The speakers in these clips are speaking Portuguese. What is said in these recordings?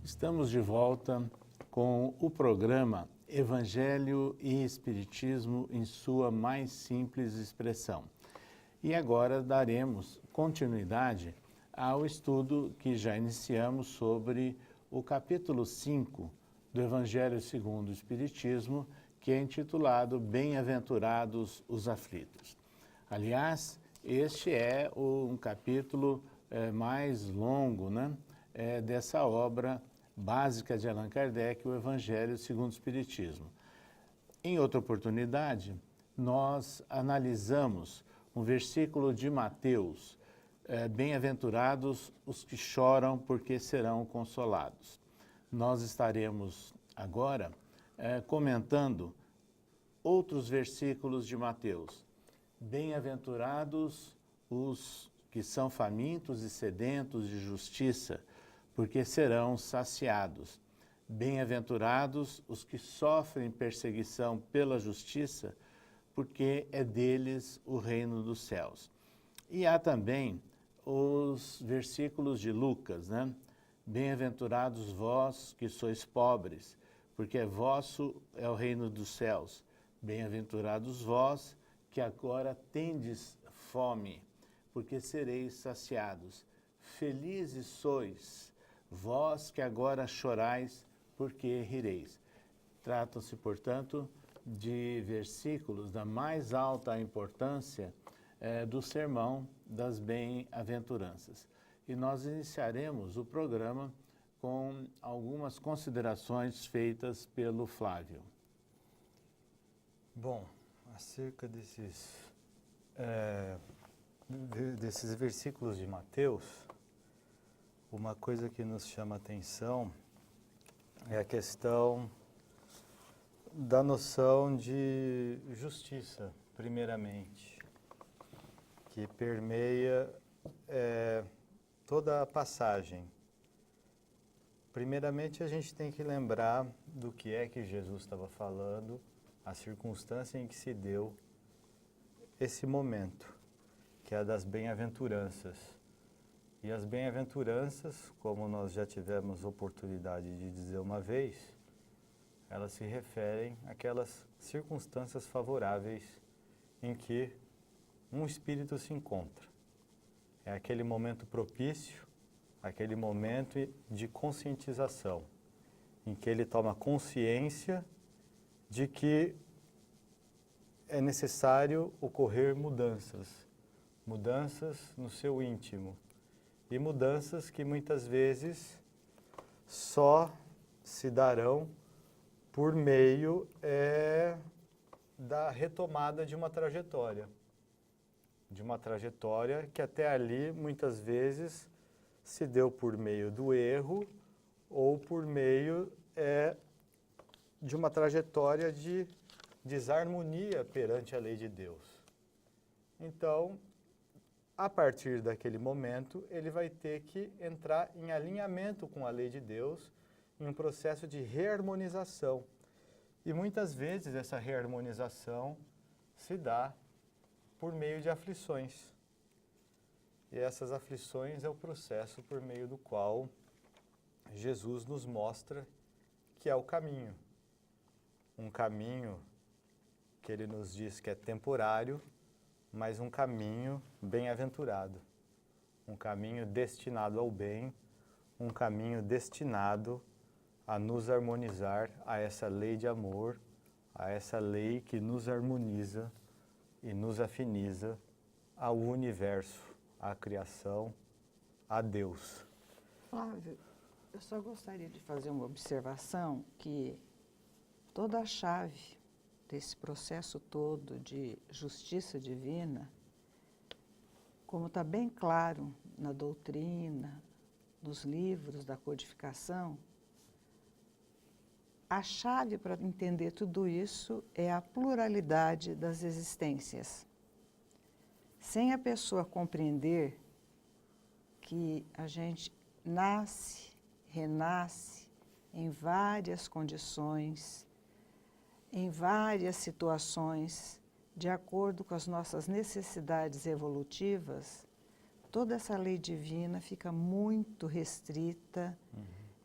Estamos de volta com o programa Evangelho e Espiritismo em sua mais simples expressão. E agora daremos continuidade ao estudo que já iniciamos sobre o capítulo 5 do Evangelho segundo o Espiritismo, que é intitulado Bem-aventurados os aflitos. Aliás, este é um capítulo mais longo, dessa obra básica de Allan Kardec, o Evangelho segundo o Espiritismo. Em outra oportunidade, nós analisamos um versículo de Mateus, bem-aventurados os que choram, porque serão consolados. Nós estaremos agora comentando outros versículos de Mateus. Bem-aventurados os que são famintos e sedentos de justiça, porque serão saciados. Bem-aventurados os que sofrem perseguição pela justiça, porque é deles o reino dos céus. E há também os versículos de Lucas, Bem-aventurados vós que sois pobres, porque vosso é o reino dos céus. Bem-aventurados vós que agora tendes fome, porque sereis saciados. Felizes sois vós que agora chorais, porque rireis. Tratam-se, portanto, de versículos da mais alta importância do sermão das bem-aventuranças. E nós iniciaremos o programa com algumas considerações feitas pelo Flávio. Bom, acerca desses versículos de Mateus, uma coisa que nos chama a atenção é a questão da noção de justiça, primeiramente, que permeia toda a passagem. Primeiramente, a gente tem que lembrar do que é que Jesus estava falando, a circunstância em que se deu esse momento, que é a das bem-aventuranças. E as bem-aventuranças, como nós já tivemos oportunidade de dizer uma vez, elas se referem àquelas circunstâncias favoráveis em que um espírito se encontra. É aquele momento propício, aquele momento de conscientização, em que ele toma consciência de que é necessário ocorrer mudanças no seu íntimo, e mudanças que muitas vezes só se darão por meio da retomada de uma trajetória que até ali muitas vezes se deu por meio do erro ou por meio de uma trajetória de desarmonia perante a lei de Deus. Então, a partir daquele momento, ele vai ter que entrar em alinhamento com a lei de Deus, em um processo de reharmonização. E muitas vezes essa reharmonização se dá por meio de aflições. E essas aflições é o processo por meio do qual Jesus nos mostra que é o caminho. Um caminho que ele nos diz que é temporário, mas um caminho bem-aventurado. Um caminho destinado ao bem, um caminho destinado a nos harmonizar a essa lei de amor, a essa lei que nos harmoniza e nos afiniza ao universo, à criação, a Deus. Flávio, eu só gostaria de fazer uma observação que toda a chave desse processo todo de justiça divina, como está bem claro na doutrina, nos livros da codificação, a chave para entender tudo isso é a pluralidade das existências. Sem a pessoa compreender que a gente nasce, renasce em várias condições, em várias situações, de acordo com as nossas necessidades evolutivas, toda essa lei divina fica muito restrita,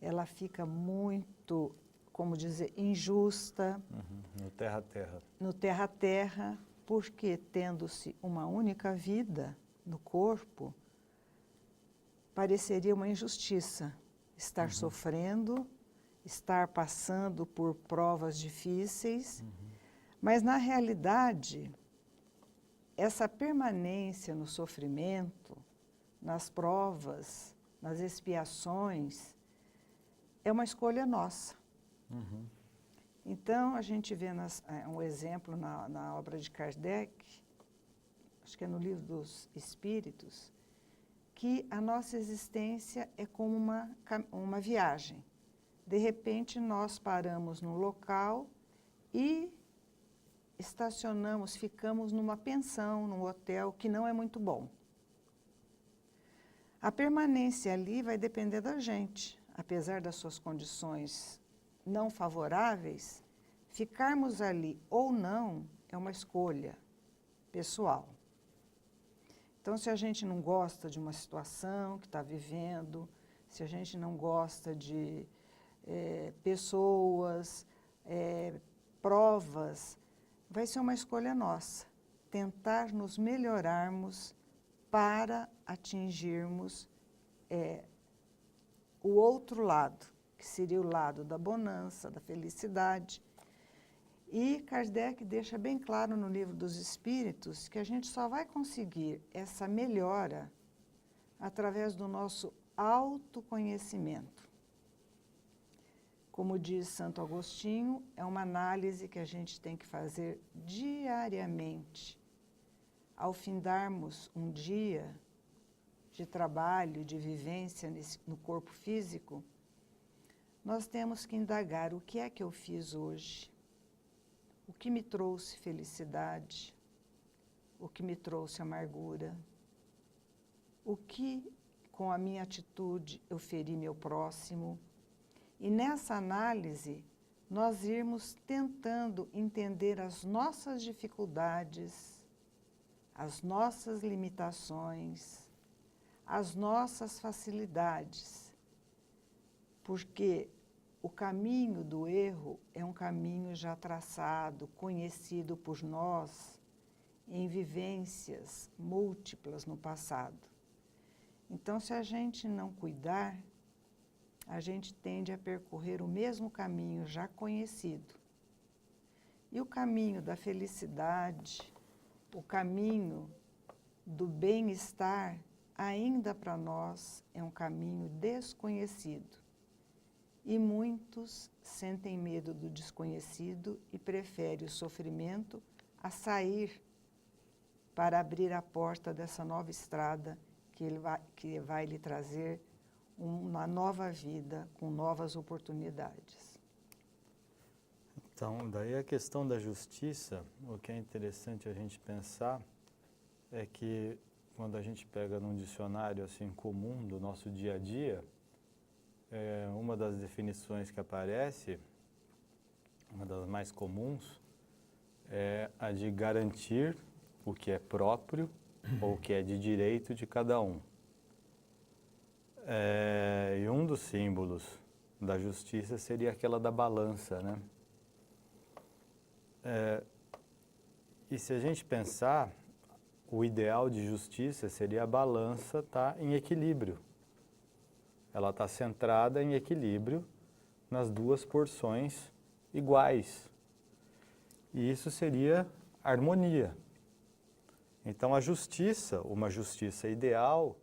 ela fica muito, como dizer, injusta, No terra a terra. no terra a terra, porque tendo-se uma única vida no corpo, pareceria uma injustiça estar sofrendo, estar passando por provas difíceis, mas na realidade, essa permanência no sofrimento, nas provas, nas expiações, é uma escolha nossa. Então, a gente vê um exemplo na obra de Kardec, acho que é no Livro dos Espíritos, que a nossa existência é como uma viagem. De repente, nós paramos num local e estacionamos, ficamos numa pensão, num hotel, que não é muito bom. A permanência ali vai depender da gente. Apesar das suas condições não favoráveis, ficarmos ali ou não é uma escolha pessoal. Então, se a gente não gosta de uma situação que está vivendo, se a gente não gosta de pessoas, provas, vai ser uma escolha nossa. Tentar nos melhorarmos para atingirmos o outro lado, que seria o lado da bonança, da felicidade. E Kardec deixa bem claro no Livro dos Espíritos que a gente só vai conseguir essa melhora através do nosso autoconhecimento. Como diz Santo Agostinho, é uma análise que a gente tem que fazer diariamente. Ao findarmos um dia de trabalho, de vivência no corpo físico, nós temos que indagar o que é que eu fiz hoje, o que me trouxe felicidade, o que me trouxe amargura, o que, com a minha atitude, eu feri meu próximo. E nessa análise, nós irmos tentando entender as nossas dificuldades, as nossas limitações, as nossas facilidades, porque o caminho do erro é um caminho já traçado, conhecido por nós em vivências múltiplas no passado. Então, se a gente não cuidar, a gente tende a percorrer o mesmo caminho já conhecido. E o caminho da felicidade, o caminho do bem-estar, ainda para nós é um caminho desconhecido. E muitos sentem medo do desconhecido e preferem o sofrimento a sair para abrir a porta dessa nova estrada que vai lhe trazer uma nova vida com novas oportunidades. Então, daí a questão da justiça, o que é interessante a gente pensar é que quando a gente pega num dicionário assim comum do nosso dia a dia, uma das definições que aparece, uma das mais comuns, é a de garantir o que é próprio ou o que é de direito de cada um. E um dos símbolos da justiça seria aquela da balança, né? E se a gente pensar, o ideal de justiça seria a balança estar em equilíbrio. Ela está centrada em equilíbrio nas duas porções iguais. E isso seria harmonia. Então, a justiça, uma justiça ideal,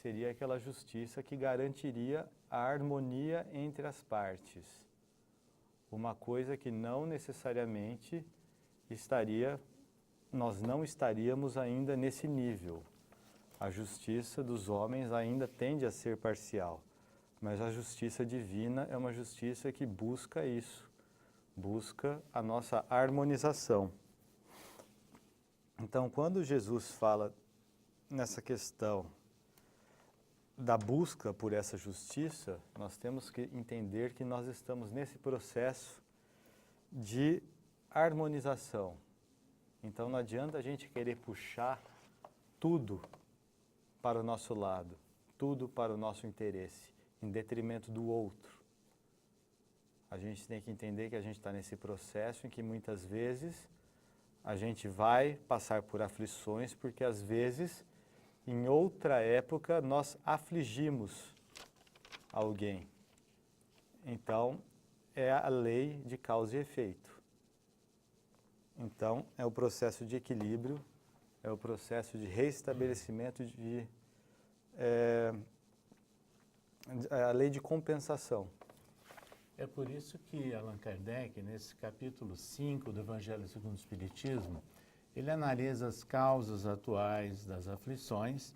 seria aquela justiça que garantiria a harmonia entre as partes. Uma coisa que não necessariamente nós não estaríamos ainda nesse nível. A justiça dos homens ainda tende a ser parcial, mas a justiça divina é uma justiça que busca isso, busca a nossa harmonização. Então, quando Jesus fala nessa questão da busca por essa justiça, nós temos que entender que nós estamos nesse processo de harmonização. Então, não adianta a gente querer puxar tudo para o nosso lado, tudo para o nosso interesse. em detrimento do outro. A gente tem que entender que a gente está nesse processo em que muitas vezes a gente vai passar por aflições, porque às vezes, em outra época, nós afligimos alguém. Então, é a lei de causa e efeito. Então, é o processo de equilíbrio, é o processo de reestabelecimento a lei de compensação. É por isso que Allan Kardec, nesse capítulo 5 do Evangelho segundo o Espiritismo, ele analisa as causas atuais das aflições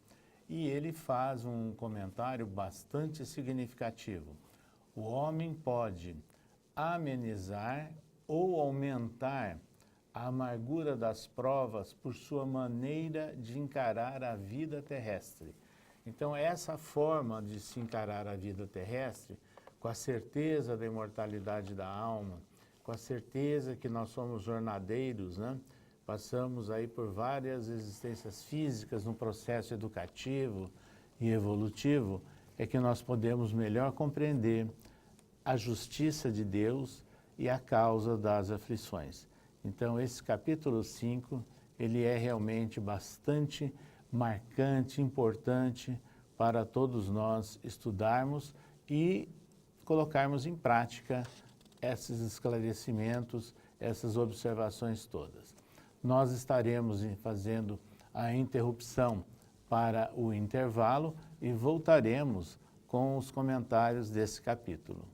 e ele faz um comentário bastante significativo. O homem pode amenizar ou aumentar a amargura das provas por sua maneira de encarar a vida terrestre. Então, essa forma de se encarar a vida terrestre, com a certeza da imortalidade da alma, com a certeza que nós somos jornadeiros, né? Passamos aí por várias existências físicas no processo educativo e evolutivo, é que nós podemos melhor compreender a justiça de Deus e a causa das aflições. Então, esse capítulo 5, ele é realmente bastante marcante, importante para todos nós estudarmos e colocarmos em prática esses esclarecimentos, essas observações todas. Nós estaremos fazendo a interrupção para o intervalo e voltaremos com os comentários desse capítulo.